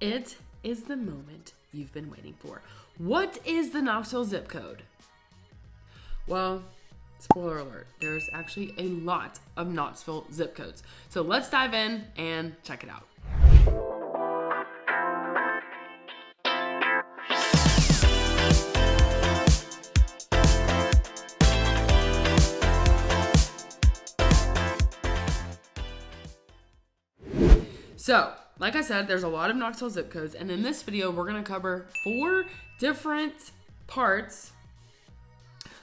It is the moment you've been waiting for. What is the Knoxville zip code? Well, spoiler alert, there's actually a lot of Knoxville zip codes. So let's dive in and check it out. So, like I said, there's a lot of Knoxville zip codes, and in this video, we're going to cover 4 different parts.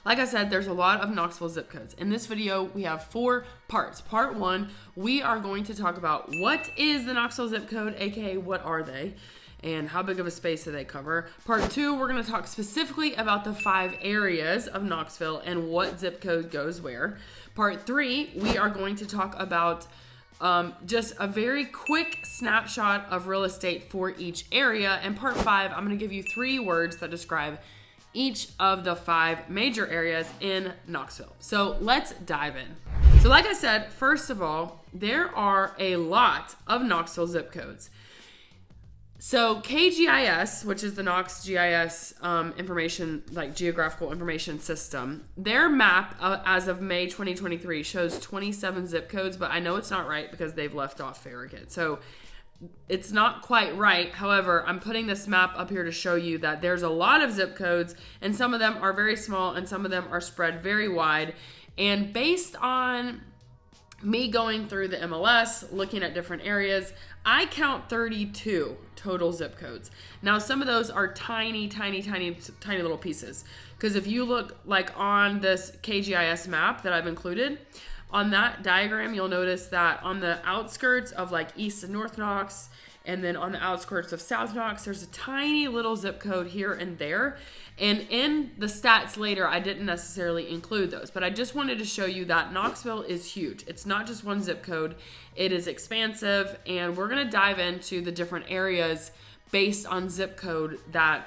Like I said, there's a lot of Knoxville zip codes. In this video, we have 4 parts. Part 1, we are going to talk about what is the Knoxville zip code, aka what are they, and how big of a space do they cover. Part 2, we're going to talk specifically about the 5 areas of Knoxville and what zip code goes where. Part 3, we are going to talk about just a very quick snapshot of real estate for each area. And part 5, I'm going to give you 3 words that describe each of the 5 major areas in Knoxville. So let's dive in. So like I said, first of all, there are a lot of Knoxville zip codes. So KGIS, which is the Knox GIS information, like geographical information system, their map as of May 2023 shows 27 zip codes, but I know it's not right because they've left off Farragut. So it's not quite right. However, I'm putting this map up here to show you that there's a lot of zip codes, and some of them are very small and some of them are spread very wide. And based on me going through the MLS, looking at different areas, I count 32 total zip codes. Now, some of those are tiny little pieces. Because if you look like on this KGIS map that I've included, on that diagram, you'll notice that on the outskirts of like East and North Knox, and then on the outskirts of South Knox, there's a tiny little zip code here and there. And in the stats later, I didn't necessarily include those, but I just wanted to show you that Knoxville is huge. It's not just one zip code. It is expansive, and we're going to dive into the different areas based on zip code that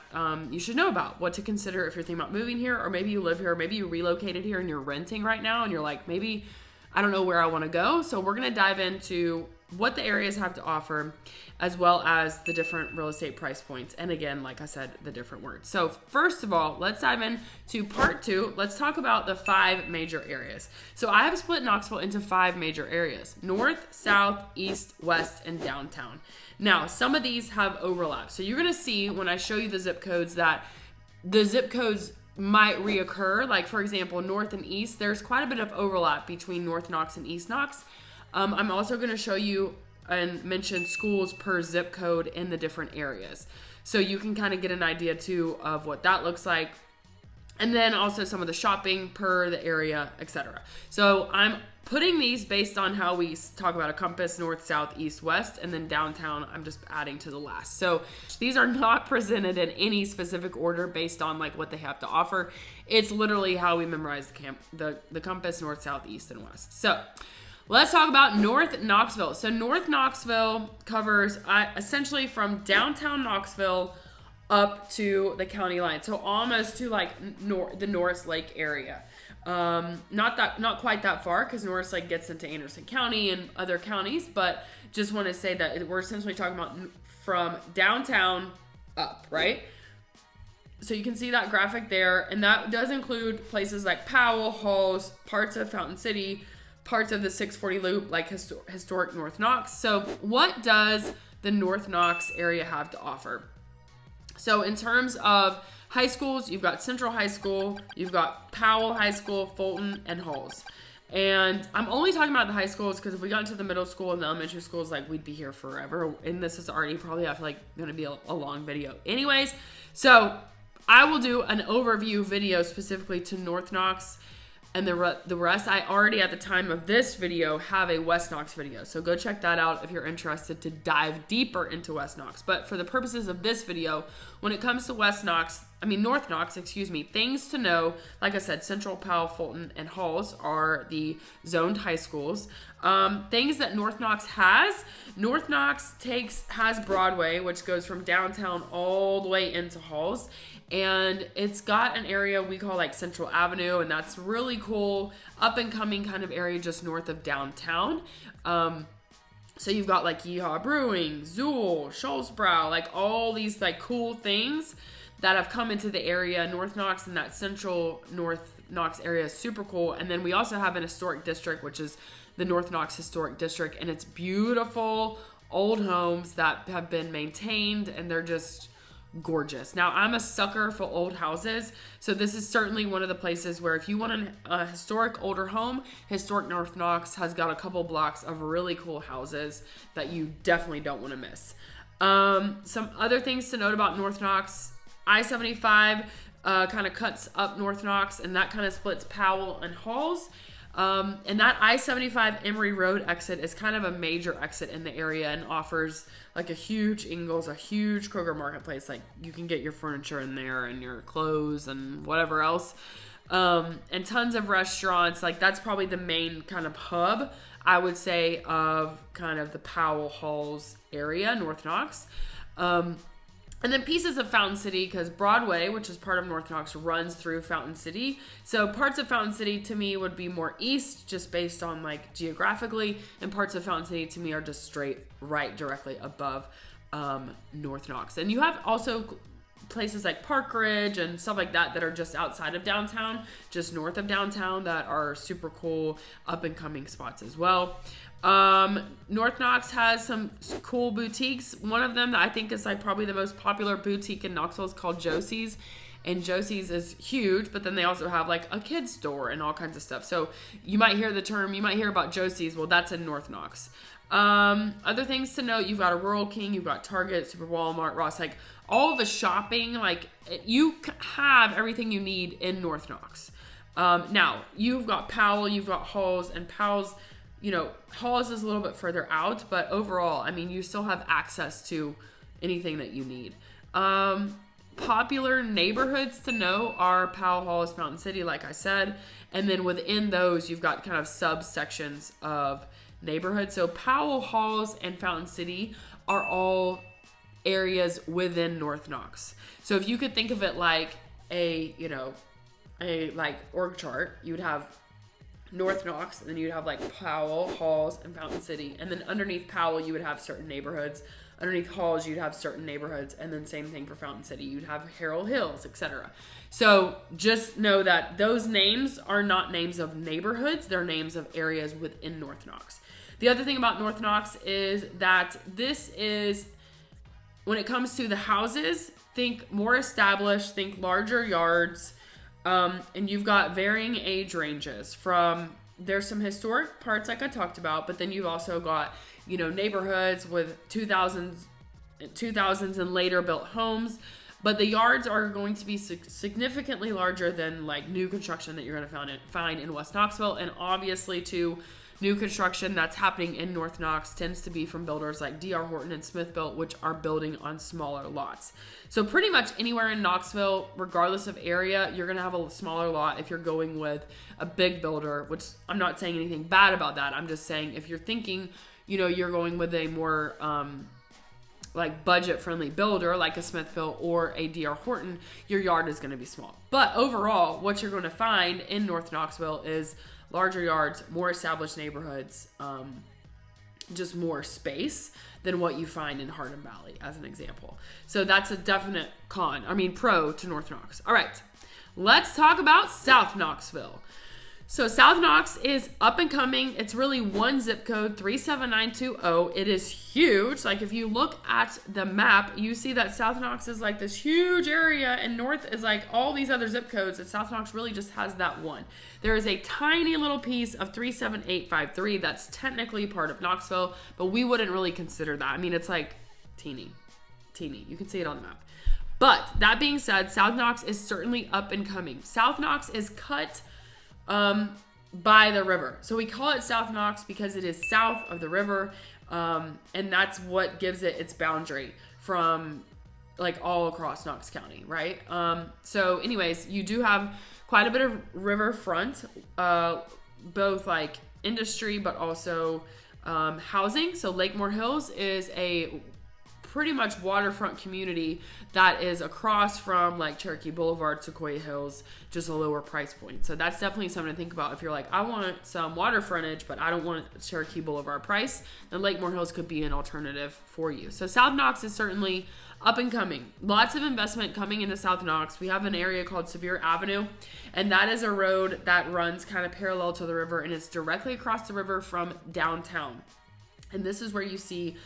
you should know about, what to consider if you're thinking about moving here, or maybe you live here, or maybe you relocated here and you're renting right now, and you're like, maybe I don't know where I want to go. So we're going to dive into what the areas have to offer, as well as the different real estate price points. And again, like I said, the different words. So first of all, let's dive into part 2. Let's talk about the 5 major areas. So I have split Knoxville into 5 major areas: north, south, east, west, and downtown. Now, some of these have overlap. So you're going to see when I show you the zip codes that the zip codes might reoccur. Like for example, north and east, there's quite a bit of overlap between North Knox and East Knox. I'm also going to show you and mention schools per zip code in the different areas. So you can kind of get an idea too of what that looks like. And then also some of the shopping per the area, etc. So I'm putting these based on how we talk about a compass: north, south, east, west, and then downtown I'm just adding to the last. So these are not presented in any specific order based on like what they have to offer. It's literally how we memorize the compass: north, south, east, and west. So let's talk about North Knoxville. So North Knoxville covers essentially from downtown Knoxville up to the county line. So almost to like the Norris Lake area. Not quite that far, because Norris Lake gets into Anderson County and other counties, but just want to say that we're essentially talking about from downtown up, right? So you can see that graphic there, and that does include places like Powell, Halls, parts of Fountain City, parts of the 640 Loop, like historic North Knox. So what does the North Knox area have to offer? So in terms of high schools, you've got Central High School, you've got Powell High School, Fulton, and Halls. And I'm only talking about the high schools because if we got into the middle school and the elementary schools, like we'd be here forever. And this is already probably, I feel like, going to be a long video. Anyways, so I will do an overview video specifically to North Knox. And the rest, I already at the time of this video have a West Knox video. So go check that out if you're interested to dive deeper into West Knox. But for the purposes of this video, when it comes to North Knox, things to know, like I said, Central, Powell, Fulton, and Halls are the zoned high schools. Things that North Knox has. North Knox has Broadway, which goes from downtown all the way into Halls. And it's got an area we call like Central Avenue, and that's really cool, up and coming kind of area just north of downtown. So you've got like Yeehaw Brewing, Zool, Scholzbrow, like all these like cool things that have come into the area. North Knox and that central North Knox area is super cool. And then we also have an historic district, which is the North Knox Historic District. And it's beautiful old homes that have been maintained, and they're just gorgeous. Now, I'm a sucker for old houses, so this is certainly one of the places where if you want a historic older home, historic North Knox has got a couple blocks of really cool houses that you definitely don't want to miss. Some other things to note about North Knox: I-75 kind of cuts up North Knox, and that kind of splits Powell and Halls. And that I-75 Emory Road exit is kind of a major exit in the area and offers like a huge Ingles, a huge Kroger marketplace. Like you can get your furniture in there and your clothes and whatever else. And tons of restaurants. Like that's probably the main kind of hub, I would say, of kind of the Powell Halls area, North Knox. And then pieces of Fountain City, because Broadway, which is part of North Knox, runs through Fountain City. So parts of Fountain City to me would be more east, just based on like geographically, and parts of Fountain City to me are just straight right directly above North Knox. And you have also places like Park Ridge and stuff like that that are just outside of downtown, just north of downtown, that are super cool up and coming spots as well. North Knox has some cool boutiques. One of them that I think is like probably the most popular boutique in Knoxville is called Josie's. And Josie's is huge, but then they also have like a kid's store and all kinds of stuff. So you might hear about Josie's. Well, that's in North Knox. Other things to note: you've got a Rural King, you've got Target, Super Walmart, Ross, like all the shopping. Like you have everything you need in North Knox. Now you've got Powell, you've got Halls, and Powell's, Halls is a little bit further out, but overall, I mean, you still have access to anything that you need. Popular neighborhoods to know are Powell, Halls, Fountain City, like I said. And then within those, you've got kind of subsections of neighborhoods. So Powell, Halls, and Fountain City are all areas within North Knox. So if you could think of it like a like org chart, you would have North Knox, and then you'd have like Powell, Halls, and Fountain City. And then underneath Powell, you would have certain neighborhoods. Underneath Halls, you'd have certain neighborhoods. And then same thing for Fountain City. You'd have Harrell Hills, etc. So just know that those names are not names of neighborhoods. They're names of areas within North Knox. The other thing about North Knox is that this is, when it comes to the houses, think more established, think larger yards. And you've got varying age ranges there's some historic parts like I talked about, but then you've also got, neighborhoods with 2000s and later built homes, but the yards are going to be significantly larger than like new construction that you're going to find in West Knoxville. And obviously too, new construction that's happening in North Knox tends to be from builders like D.R. Horton and Smith Built, which are building on smaller lots. So pretty much anywhere in Knoxville, regardless of area, you're going to have a smaller lot if you're going with a big builder, which I'm not saying anything bad about that. I'm just saying if you're thinking, you're going with a more like budget-friendly builder like a Smith Built or a D.R. Horton, your yard is going to be small. But overall, what you're going to find in North Knoxville is larger yards, more established neighborhoods, just more space than what you find in Hardin Valley, as an example. So that's a definite pro to North Knox. All right, let's talk about South Knoxville. So South Knox is up and coming. It's really one zip code, 37920. It is huge. Like if you look at the map, you see that South Knox is like this huge area, and north is like all these other zip codes, and South Knox really just has that one. There is a tiny little piece of 37853 that's technically part of Knoxville, but we wouldn't really consider that. I mean, it's like teeny. You can see it on the map. But that being said, South Knox is certainly up and coming. South Knox is cut by the river. So we call it South Knox because it is south of the river. And that's what gives it its boundary from like all across Knox County, right? So anyways, you do have quite a bit of riverfront, both like industry, but also housing. So Lakemore Hills is a pretty much waterfront community that is across from like Cherokee Boulevard, Sequoia Hills, just a lower price point. So that's definitely something to think about. If you're like, I want some water frontage, but I don't want Cherokee Boulevard price, then Lakemore Hills could be an alternative for you. So South Knox is certainly up and coming. Lots of investment coming into South Knox. We have an area called Sevier Avenue, and that is a road that runs kind of parallel to the river, and it's directly across the river from downtown. And this is where you see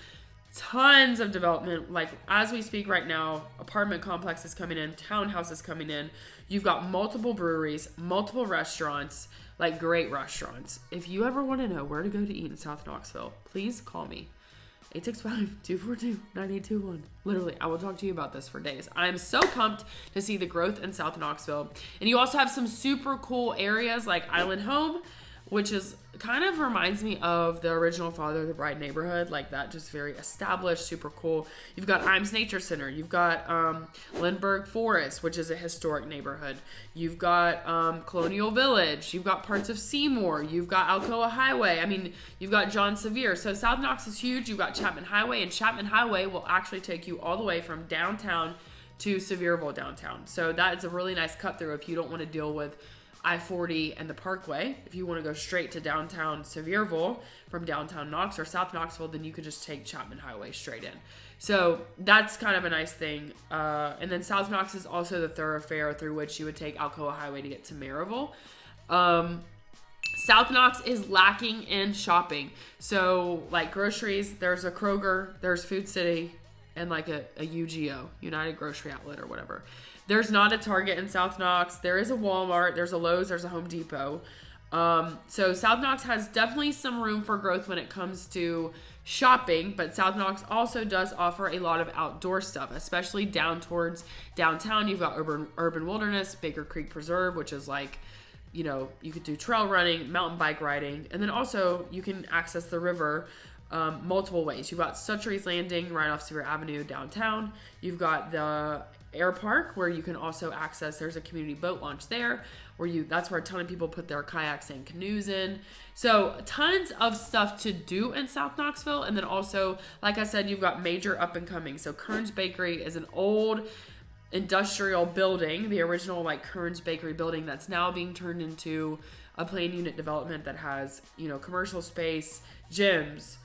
tons of development. Like as we speak right now, apartment complexes coming in, townhouses coming in. You've got multiple breweries, multiple restaurants, like great restaurants. If you ever want to know where to go to eat in South Knoxville, please call me. 865-242-9821. Literally, I will talk to you about this for days. I'm so pumped to see the growth in South Knoxville. And you also have some super cool areas like Island Home, which is kind of reminds me of the original Father of the Bride neighborhood, like that, just very established, super cool. You've got Imes Nature Center. You've got Lindbergh Forest, which is a historic neighborhood. You've got Colonial Village. You've got parts of Seymour. You've got Alcoa Highway. I mean, you've got John Sevier. So South Knox is huge. You've got Chapman Highway, and Chapman Highway will actually take you all the way from downtown to Sevierville downtown. So that is a really nice cut through if you don't want to deal with I-40 and the Parkway. If you want to go straight to downtown Sevierville from downtown Knox or South Knoxville, then you could just take Chapman Highway straight in. So that's kind of a nice thing. And then South Knox is also the thoroughfare through which you would take Alcoa Highway to get to Maryville. South Knox is lacking in shopping. So like groceries, there's a Kroger, there's Food City, and like a UGO, United Grocery Outlet or whatever. There's not a Target in South Knox. There is a Walmart. There's a Lowe's. There's a Home Depot. So South Knox has definitely some room for growth when it comes to shopping, but South Knox also does offer a lot of outdoor stuff, especially down towards downtown. You've got Urban Wilderness, Baker Creek Preserve, which is like, you know, you could do trail running, mountain bike riding, and then also you can access the river multiple ways. You've got Suttrie's Landing right off Sevier Avenue downtown. You've got the Air Park where you can also access, there's a community boat launch there where that's where a ton of people put their kayaks and canoes in. So tons of stuff to do in South Knoxville. And then also, like I said, you've got major up and coming. So Kern's Bakery is an old industrial building, the original like Kern's Bakery building that's now being turned into a planned unit development that has, you know, commercial space, gyms,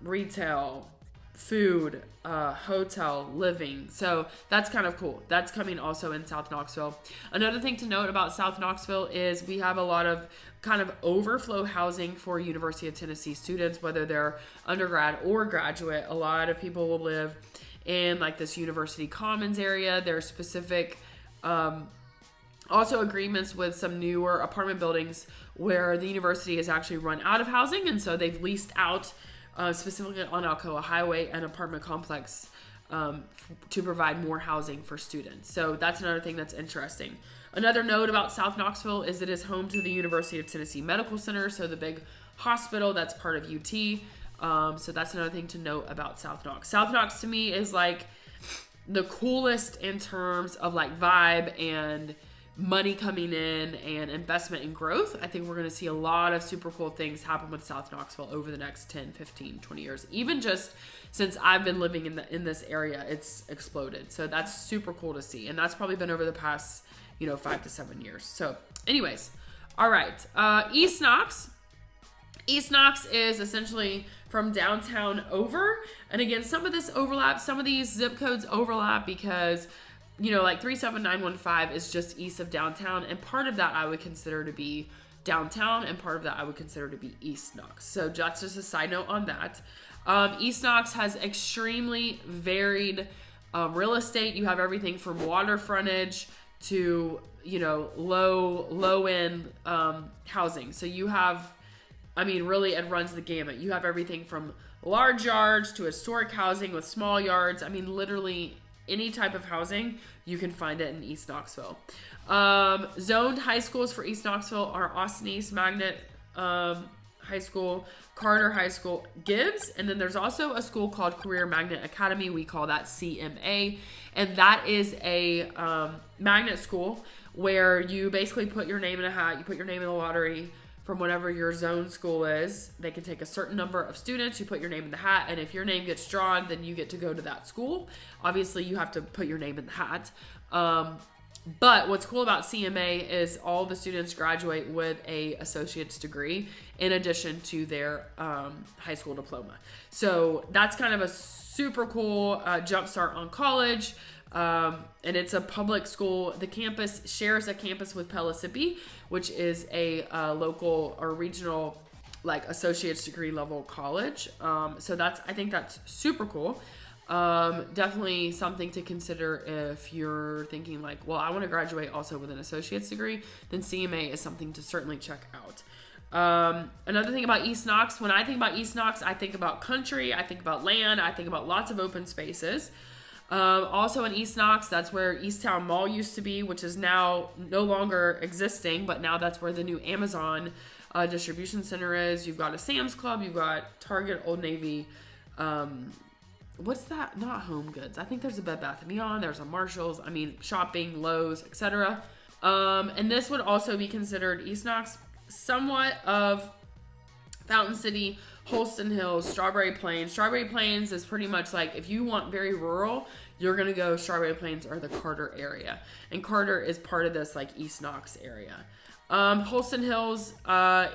retail, food, hotel, living. So that's kind of cool. That's coming also in South Knoxville. Another thing to note about South Knoxville is we have a lot of kind of overflow housing for University of Tennessee students, whether they're undergrad or graduate. A lot of people will live in like this University Commons area. There's specific also agreements with some newer apartment buildings where the university has actually run out of housing, and so they've leased out specifically on Alcoa Highway, an apartment complex to provide more housing for students. So that's another thing that's interesting. Another note about South Knoxville is it is home to the University of Tennessee Medical Center, so the big hospital that's part of UT. So that's another thing to note about South Knox. South Knox to me is like the coolest in terms of like vibe and money coming in and investment and growth. I think we're going to see a lot of super cool things happen with South Knoxville over the next 10, 15, 20 years. Even just since I've been living in this area, it's exploded. So that's super cool to see. And that's probably been over the past, 5 to 7 years. So anyways, all right. East Knox. East Knox is essentially from downtown over. And again, some of this overlaps, some of these zip codes overlap because like 37915 is just east of downtown, and part of that I would consider to be downtown, and part of that I would consider to be East Knox. So that's just a side note on that. East Knox has extremely varied real estate. You have everything from water frontage to low end housing. So you have, really it runs the gamut. You have everything from large yards to historic housing with small yards. literally any type of housing, you can find it in East Knoxville. Zoned high schools for East Knoxville are Austin East Magnet High School, Carter High School, Gibbs, and then there's also a school called Career Magnet Academy. We call that CMA, and that is a magnet school where you basically put your name in a hat, you put your name in the lottery, from whatever your zone school is. They can take a certain number of students. You put your name in the hat, and if your name gets drawn, then you get to go to that school. Obviously, you have to put your name in the hat. But what's cool about CMA is all the students graduate with a associate's degree in addition to their high school diploma. So that's kind of a super cool jumpstart on college. And it's a public school. The campus shares a campus with Pellissippi, which is a local or regional like associate's degree level college. So I think that's super cool. Definitely something to consider if you're thinking like, well, I want to graduate also with an associate's degree, then CMA is something to certainly check out. Another thing about East Knox, when I think about East Knox, I think about country, I think about land, I think about lots of open spaces. Also in East Knox, that's where Easttown Mall used to be, which is now no longer existing, but now that's where the new Amazon distribution center is. You've got a Sam's Club, you've got Target, Old Navy, what's that? Not Home Goods. I think there's a Bed Bath & Beyond, there's a Marshalls, shopping, Lowe's, etc. And this would also be considered East Knox, somewhat of Fountain City, Holston Hills, Strawberry Plains. Strawberry Plains is pretty much like, if you want very rural, you're going to go Strawberry Plains or the Carter area. And Carter is part of this like East Knox area. Holston Hills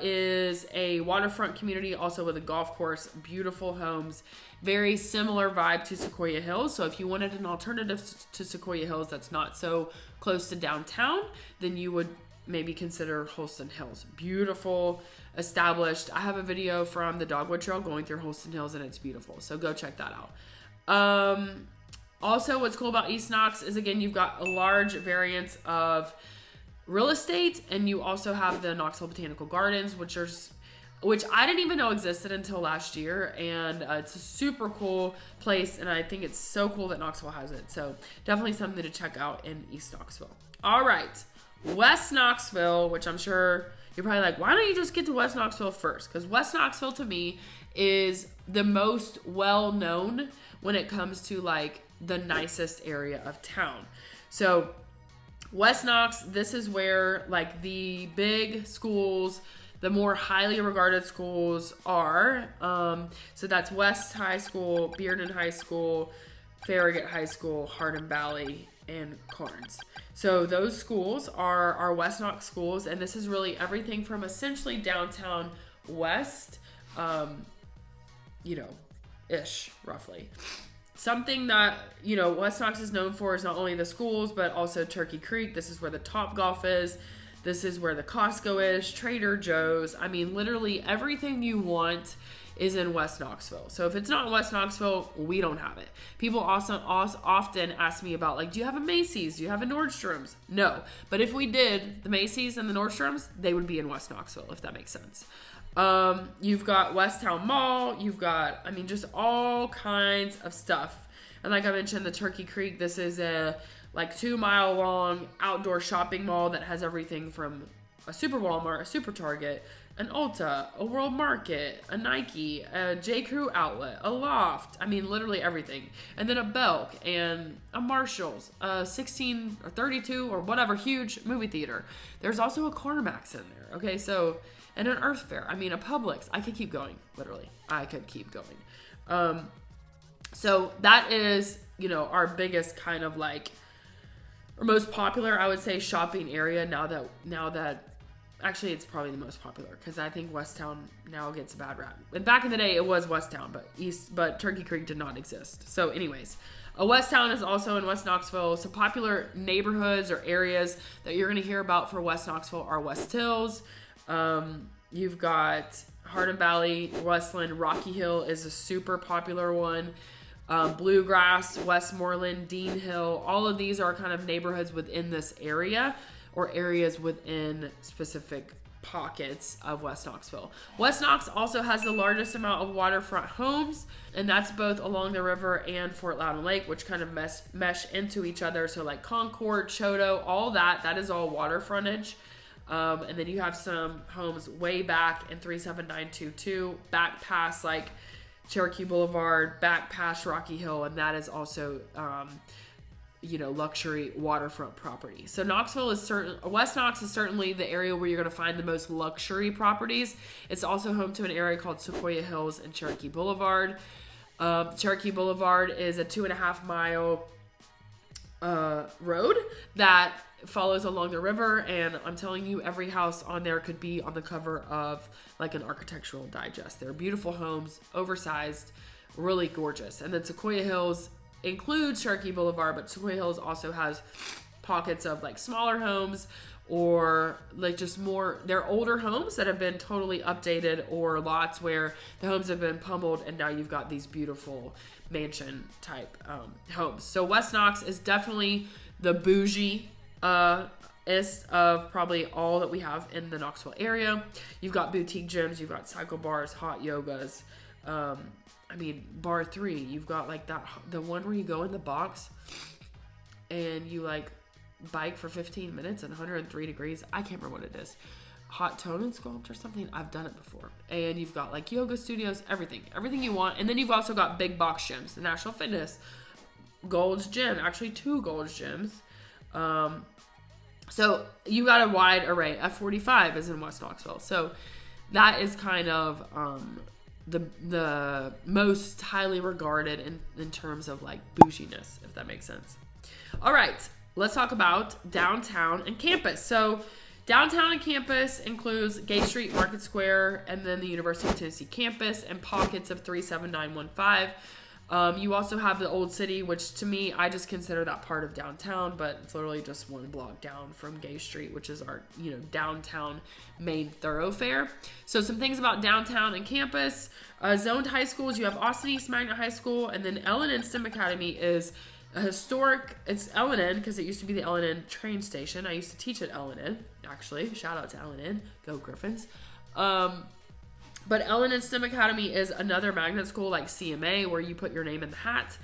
is a waterfront community, also with a golf course, beautiful homes, very similar vibe to Sequoia Hills. So if you wanted an alternative to Sequoia Hills that's not so close to downtown, then you would maybe consider Holston Hills. Beautiful, established. I have a video from the Dogwood Trail going through Holston Hills, and it's beautiful. So go check that out. Also, what's cool about East Knox is, again, you've got a large variance of real estate, and you also have the Knoxville Botanical Gardens, which I didn't even know existed until last year, and it's a super cool place, and I think it's so cool that Knoxville has it. So definitely something to check out in East Knoxville. All right, West Knoxville, which I'm sure you're probably like, why don't you just get to West Knoxville first? Because West Knoxville to me is the most well-known when it comes to like the nicest area of town. So West Knox, this is where like the big schools, the more highly regarded schools are. So that's West High School, Bearden High School, Farragut High School, Hardin Valley, and Carnes. So those schools are our West Knox schools, and this is really everything from essentially downtown west, ish, roughly. Something that, West Knox is known for is not only the schools, but also Turkey Creek. This is where the Topgolf is. This is where the Costco is, Trader Joe's. Literally everything you want is in West Knoxville. So if it's not in West Knoxville, we don't have it. People also often ask me about, like, do you have a Macy's? Do you have a Nordstrom's? No. But if we did, the Macy's and the Nordstrom's, they would be in West Knoxville, if that makes sense. You've got Westtown Mall. You've got, just all kinds of stuff. And like I mentioned, the Turkey Creek, this is a 2-mile long outdoor shopping mall that has everything from a Super Walmart, a Super Target, an Ulta, a World Market, a Nike, a J. Crew outlet, a Loft. Literally everything. And then a Belk and a Marshalls, a 16 or 32 or whatever huge movie theater. There's also a CarMax in there. Okay, so, and an Earth Fair. A Publix. I could keep going. Literally, I could keep going. So that is, our biggest kind of or most popular, I would say, shopping area now that actually it's probably the most popular, because I think Westtown now gets a bad rap. And back in the day it was Westtown, but Turkey Creek did not exist. So anyways, Westtown is also in West Knoxville. Some popular neighborhoods or areas that you're going to hear about for West Knoxville are West Hills. You've got Hardin Valley, Westland, Rocky Hill is a super popular one. Bluegrass, Westmoreland, Dean Hill, all of these are kind of neighborhoods within this area or areas within specific pockets of West Knoxville. West Knox also has the largest amount of waterfront homes, and that's both along the river and Fort Loudon Lake, which kind of mesh into each other. So like Concord, Choteau, all that is all water frontage. And then you have some homes way back in 37922, back past Cherokee Boulevard, back past Rocky Hill, and that is also luxury waterfront property. So West Knox is certainly the area where you're going to find the most luxury properties. It's also home to an area called Sequoia Hills and Cherokee Boulevard. Cherokee Boulevard is a 2.5 mile road that follows along the river, and I'm telling you, every house on there could be on the cover of like an architectural digest. They're beautiful homes, oversized, really gorgeous. And then Sequoia Hills includes Cherokee Boulevard, but Sequoia Hills also has pockets of like smaller homes, or like just more, they're older homes that have been totally updated, or lots where the homes have been pummeled and now you've got these beautiful mansion type homes. So West Knox is definitely the bougie is of probably all that we have in the Knoxville area. You've got boutique gyms, you've got cycle bars, hot yogas. Bar 3, you've got like the one where you go in the box and you like bike for 15 minutes at 103 degrees. I can't remember what it is. Hot tone and sculpt or something. I've done it before. And you've got like yoga studios, everything you want. And then you've also got big box gyms, the National Fitness, Gold's Gym, actually 2 Gold's gyms. So you got a wide array. F45 is in West Knoxville. So that is kind of the most highly regarded in terms of like bouginess, if that makes sense. All right, let's talk about downtown and campus. So downtown and campus includes Gay Street, Market Square, and then the University of Tennessee campus and pockets of 37915. You also have the Old City, which to me, I just consider that part of downtown, but it's literally just one block down from Gay Street, which is our, downtown main thoroughfare. So some things about downtown and campus. Zoned high schools, you have Austin East Magnet High School, and then L&N STEM Academy is a historic, it's L&N because it used to be the L&N train station. I used to teach at L&N, actually. Shout out to L&N. Go Griffins. But L&N STEM Academy is another magnet school like CMA where you put your name in the hat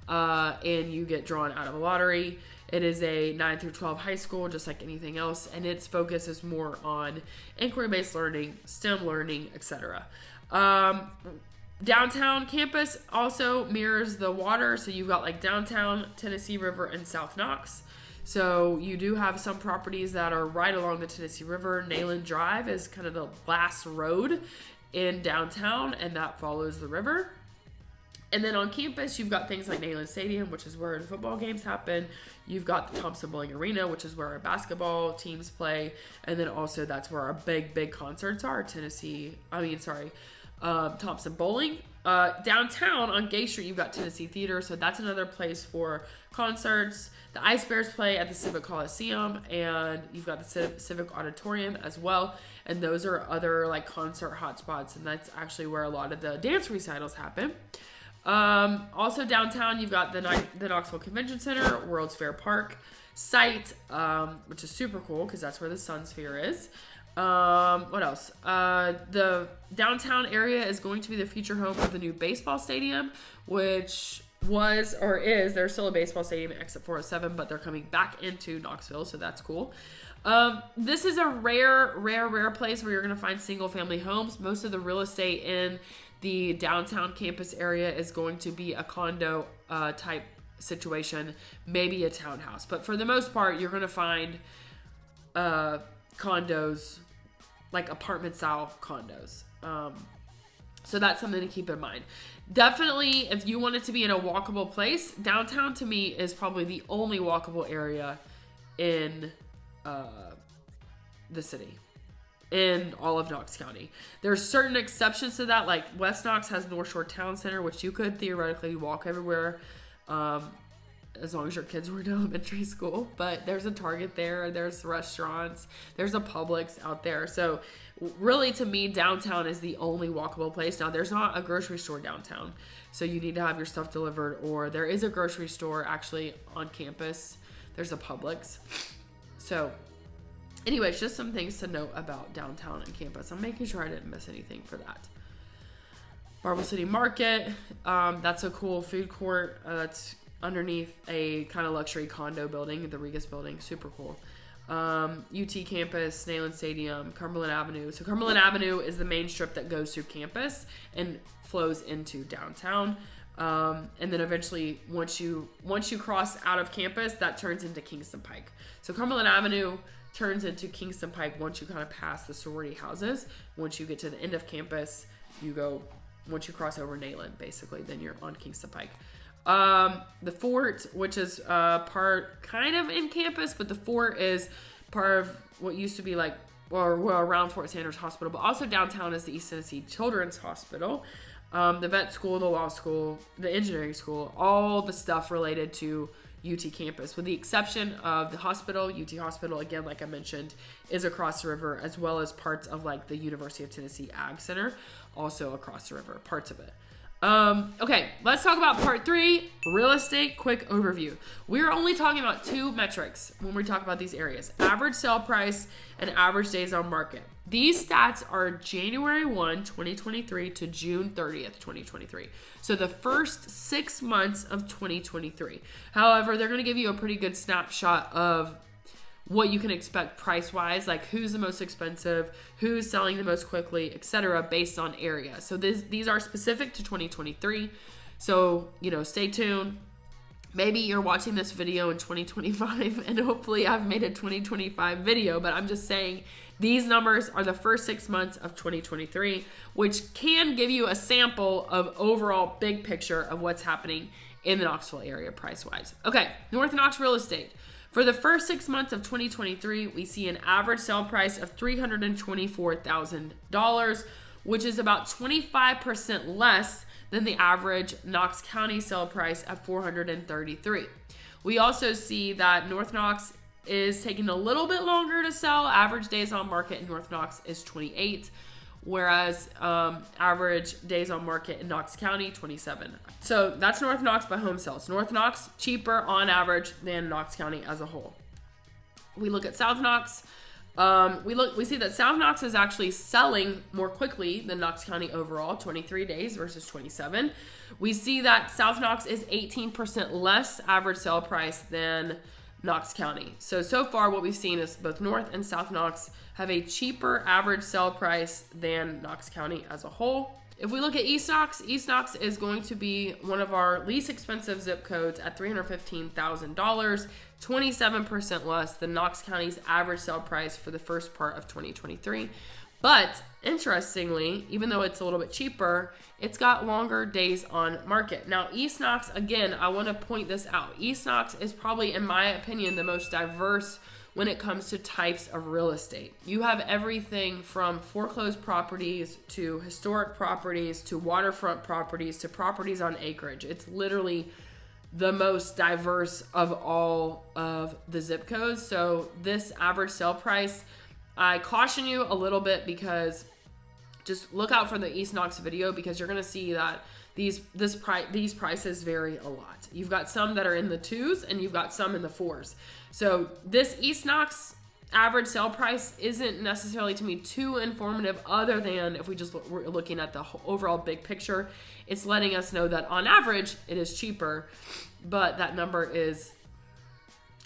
and you get drawn out of a lottery. It is a 9 through 12 high school, just like anything else, and its focus is more on inquiry-based learning, STEM learning, etc. Downtown campus also mirrors the water, so you've got like downtown, Tennessee River, and South Knox. So you do have some properties that are right along the Tennessee River. Nayland Drive is kind of the last road in downtown, and that follows the river. And then on campus, you've got things like Nayland Stadium, which is where the football games happen. You've got the Thompson Bowling Arena, which is where our basketball teams play. And then also that's where our big concerts are. Thompson Bowling. Downtown on Gay Street, you've got Tennessee Theater, so that's another place for concerts. The Ice Bears play at the Civic Coliseum, and you've got the Civic Auditorium as well. And those are other like concert hotspots, and that's actually where a lot of the dance recitals happen. Also downtown, you've got the Knoxville Convention Center, World's Fair Park site, which is super cool because that's where the Sun Sphere is. What else? The downtown area is going to be the future home of the new baseball stadium, which was or is, there's still a baseball stadium at Exit 407, but they're coming back into Knoxville, so that's cool. This is a rare place where you're going to find single family homes. Most of the real estate in the downtown campus area is going to be a condo type situation, maybe a townhouse, but for the most part, you're going to find condos, like apartment style condos. So that's something to keep in mind. Definitely, if you want it to be in a walkable place, downtown to me is probably the only walkable area in the city, in all of Knox County. There's certain exceptions to that, like West Knox has North Shore Town Center, which you could theoretically walk everywhere, as long as your kids were in elementary school. But there's a Target there, there's restaurants, there's a Publix out there. So really, to me, downtown is the only walkable place. Now, there's not a grocery store downtown, so you need to have your stuff delivered, or there is a grocery store actually on campus. There's a Publix. So anyways, just some things to note about downtown and campus. I'm making sure I didn't miss anything for that. Marble City Market, that's a cool food court that's underneath a kind of luxury condo building, the Regas building, super cool. UT campus, Nayland Stadium, Cumberland Avenue. So Cumberland Avenue is the main strip that goes through campus and flows into downtown. And then eventually, once you cross out of campus, that turns into Kingston Pike. So Cumberland Avenue turns into Kingston Pike once you kind of pass the sorority houses. Once you get to the end of campus, once you cross over Nayland, basically, then you're on Kingston Pike. The fort, which is part kind of in campus, but the fort is part of what used to be like, well, around Fort Sanders Hospital, but also downtown is the East Tennessee Children's Hospital, the vet school, the law school, the engineering school, all the stuff related to UT campus, with the exception of the hospital. UT Hospital, again, like I mentioned, is across the river, as well as parts of like the University of Tennessee Ag Center, also across the river, parts of it. Okay, let's talk about part 3, real estate quick overview. We're only talking about 2 metrics when we talk about these areas: average sale price and average days on market. These stats are January 1, 2023 to June 30th, 2023. So the first 6 months of 2023. However, they're going to give you a pretty good snapshot of what you can expect price-wise, like who's the most expensive, who's selling the most quickly, etc., based on area. So these are specific to 2023. So, stay tuned. Maybe you're watching this video in 2025, and hopefully I've made a 2025 video, but I'm just saying these numbers are the first 6 months of 2023, which can give you a sample of overall big picture of what's happening in the Knoxville area price-wise. Okay, North Knox real estate. For the first 6 months of 2023, we see an average sale price of $324,000, which is about 25% less than the average Knox County sale price of $433,000. We also see that North Knox is taking a little bit longer to sell. Average days on market in North Knox is 28, whereas average days on market in Knox County, 27. So that's North Knox by home sales. North Knox cheaper on average than Knox County as a whole. We look at South Knox. We see that South Knox is actually selling more quickly than Knox County overall, 23 days versus 27. We see that South Knox is 18% less average sale price than Knox County. So far what we've seen is both North and South Knox have a cheaper average sale price than Knox County as a whole. If we look at East Knox is going to be one of our least expensive zip codes at $315,000, 27% less than Knox County's average sale price for the first part of 2023. But interestingly, even though it's a little bit cheaper, it's got longer days on market. Now, East Knox, again, I want to point this out. East Knox is probably, in my opinion, the most diverse when it comes to types of real estate. You have everything from foreclosed properties to historic properties to waterfront properties to properties on acreage. It's literally the most diverse of all of the zip codes. So this average sale price, I caution you a little bit, because just look out for the East Knox video, because you're going to see that these prices vary a lot. You've got some that are in the 2s and you've got some in the 4s. So this East Knox average sale price isn't necessarily, to me, too informative, other than if we're looking at the overall big picture. It's letting us know that on average it is cheaper, but that number is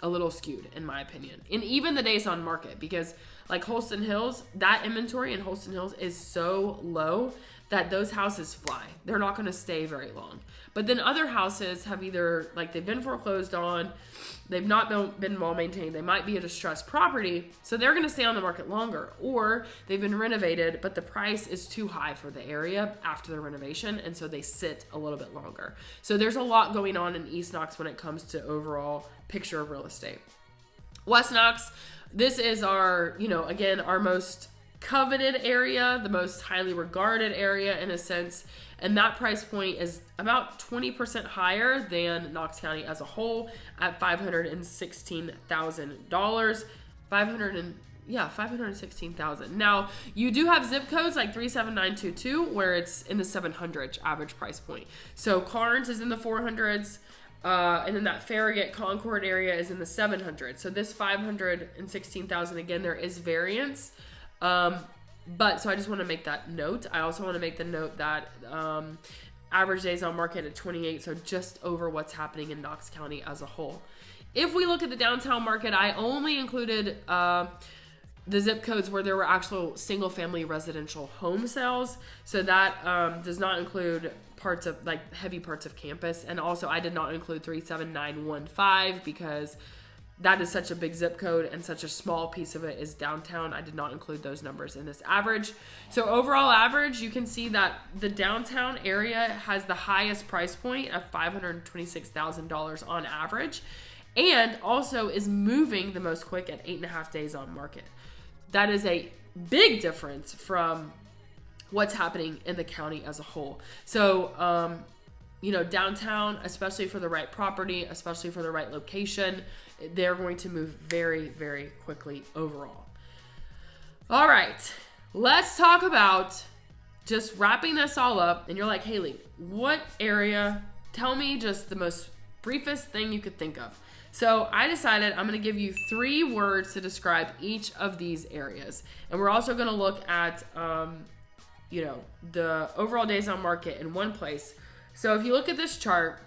a little skewed in my opinion. And even the days on market, because like Holston Hills, that inventory in Holston Hills is so low that those houses fly. They're not going to stay very long. But then other houses have either, like, they've been foreclosed on, they've not been well maintained, they might be a distressed property, so they're going to stay on the market longer. Or they've been renovated, but the price is too high for the area after the renovation, and so they sit a little bit longer. So there's a lot going on in East Knox when it comes to overall picture of real estate. West Knox, this is our, again, our most coveted area, the most highly regarded area in a sense, and that price point is about 20% higher than Knox County as a whole at $516,000. $516,000. Now, you do have zip codes like 37922 where it's in the 700 average price point. So Carnes is in the 400s, and then that Farragut Concord area is in the 700s. So this 516,000, again, there is variance. But so I just want to make that note. I also want to make the note that average days on market at 28, so just over what's happening in Knox County as a whole. If we look at the downtown market, I only included the zip codes where there were actual single-family residential home sales. So that does not include parts of like heavy parts of campus. And also I did not include 37915 because that is such a big zip code and such a small piece of it is downtown. I did not include those numbers in this average. So overall average, you can see that the downtown area has the highest price point of $526,000 on average, and also is moving the most quick at 8.5 days on market. That is a big difference from what's happening in the county as a whole. So, downtown, especially for the right property, especially for the right location, they're going to move very, very quickly overall. All right, let's talk about just wrapping this all up. And you're like, Haley, what area? Tell me just the most briefest thing you could think of. So I decided I'm going to give you 3 words to describe each of these areas. And we're also going to look at, the overall days on market in one place. So if you look at this chart,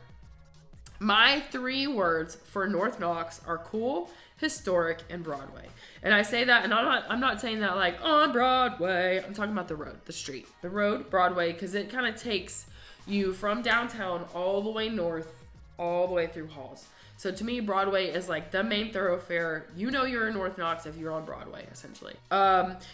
my 3 words for North Knox are cool, historic, and Broadway. And I say that, and I'm not saying that like on Broadway. I'm talking about the road, the street, the road, Broadway, because it kind of takes you from downtown all the way north, all the way through Halls. So to me, Broadway is like the main thoroughfare. You know you're in North Knox if you're on Broadway, essentially.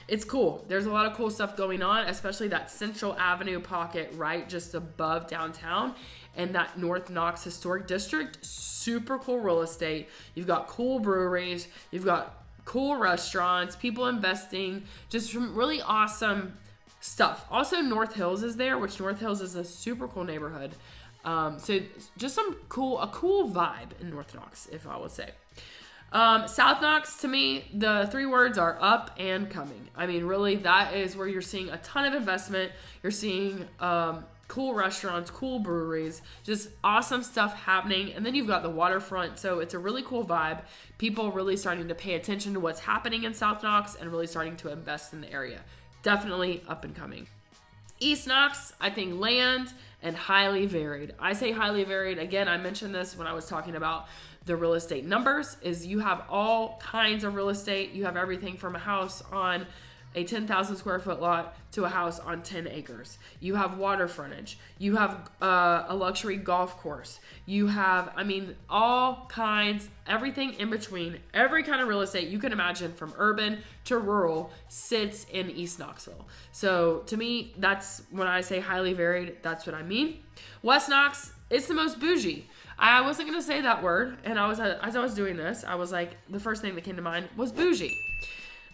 It's cool. There's a lot of cool stuff going on, especially that Central Avenue pocket right just above downtown and that North Knox Historic District. Super cool real estate. You've got cool breweries. You've got cool restaurants, people investing, just some really awesome stuff. Also, North Hills is there, which North Hills is a super cool neighborhood. So just a cool vibe in North Knox, if I would say. South Knox, to me, the 3 words are up and coming. I mean, really, that is where you're seeing a ton of investment. You're seeing cool restaurants, cool breweries, just awesome stuff happening. And then you've got the waterfront, so it's a really cool vibe. People really starting to pay attention to what's happening in South Knox and really starting to invest in the area. Definitely up and coming. East Knox, I think land and highly varied. I say highly varied. Again, I mentioned this when I was talking about the real estate numbers, is you have all kinds of real estate. You have everything from a house on a 10,000 square foot lot to a house on 10 acres. You have water frontage. You have a luxury golf course. You have, all kinds, everything in between. Every kind of real estate you can imagine from urban to rural sits in East Knoxville. So to me, that's when I say highly varied, that's what I mean. West Knox, it's the most bougie. I wasn't going to say that word. And as I was doing this, I was like, the first thing that came to mind was bougie.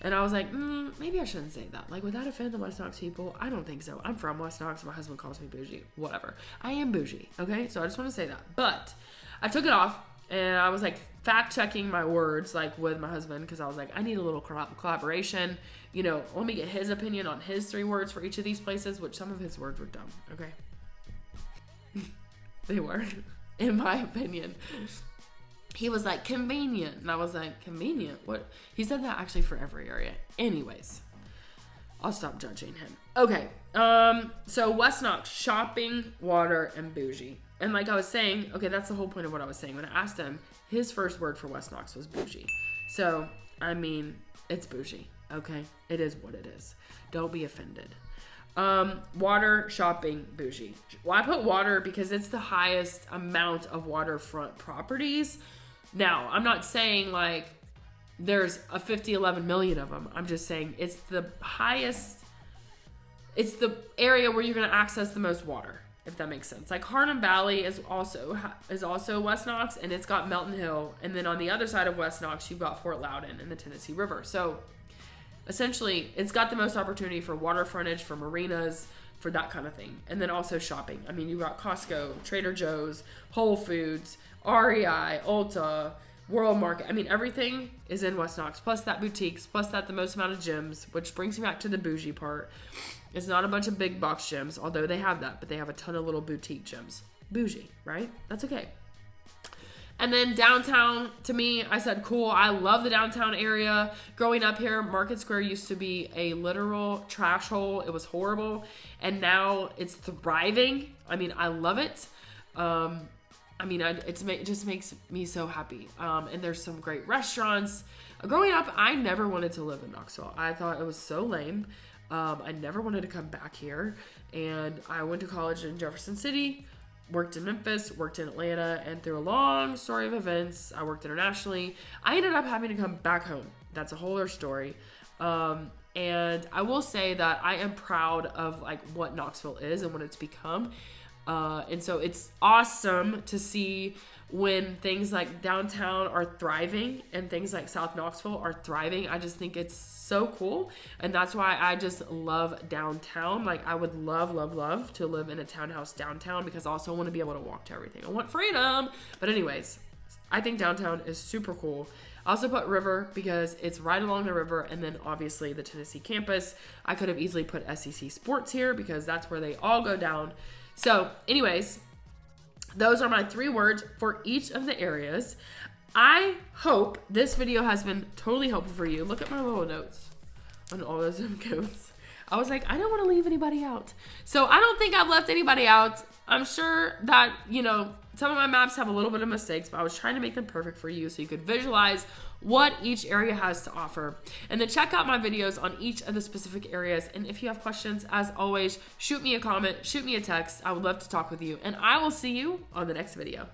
And I was like, maybe I shouldn't say that. Like, would that offend the West Knox people? I don't think so. I'm from West Knox. My husband calls me bougie. Whatever. I am bougie, okay? So I just want to say that. But I took it off, and I was, like, fact-checking my words, like, with my husband, because I was like, I need a little collaboration. Let me get his opinion on his 3 words for each of these places, which some of his words were dumb, okay? They were, in my opinion. He was like, convenient. And I was like, convenient? What? He said that actually for every area. Anyways, I'll stop judging him. Okay. So West Knox, shopping, water, and bougie. And like I was saying, okay, that's the whole point of what I was saying. When I asked him, his first word for West Knox was bougie. So, it's bougie. Okay? It is what it is. Don't be offended. Water, shopping, bougie. Well, I put water because it's the highest amount of waterfront properties. Now, I'm not saying like there's a 11 million of them. I'm just saying it's the highest, it's the area where you're going to access the most water, if that makes sense. Like Harnum Valley is also West Knox, and it's got Melton Hill. And then on the other side of West Knox, you've got Fort Loudon and the Tennessee River. So essentially, it's got the most opportunity for water frontage, for marinas, for that kind of thing. And then also shopping. You've got Costco, Trader Joe's, Whole Foods, REI, Ulta, World Market. Everything is in West Knox. Plus that boutiques, plus that the most amount of gyms, which brings me back to the bougie part. It's not a bunch of big box gyms, although they have that, but they have a ton of little boutique gyms. Bougie, right? That's okay. And then downtown, to me, I said, cool. I love the downtown area. Growing up here, Market Square used to be a literal trash hole. It was horrible. And now it's thriving. I love it. It just makes me so happy. And there's some great restaurants. Growing up, I never wanted to live in Knoxville. I thought it was so lame. I never wanted to come back here, and I went to college in Jefferson City, worked in Memphis, worked in Atlanta, and through a long story of events, I worked internationally. I ended up having to come back home. That's a whole other story. And I will say that I am proud of like what Knoxville is and what it's become. And so it's awesome to see when things like downtown are thriving and things like South Knoxville are thriving. I just think it's so cool. And that's why I just love downtown. Like I would love to live in a townhouse downtown, because I also want to be able to walk to everything. I want freedom. But anyways, I think downtown is super cool. I also put river because it's right along the river, and then obviously the Tennessee campus. I could have easily put SEC sports here because that's where they all go down. So anyways, those are my 3 words for each of the areas. I hope this video has been totally helpful for you. Look at my little notes on all those zip codes. I was like, I don't want to leave anybody out. So I don't think I've left anybody out. I'm sure that, you know, some of my maps have a little bit of mistakes, but I was trying to make them perfect for you so you could visualize what each area has to offer. And then check out my videos on each of the specific areas. And if you have questions, as always, shoot me a comment, shoot me a text. I would love to talk with you. And I will see you on the next video.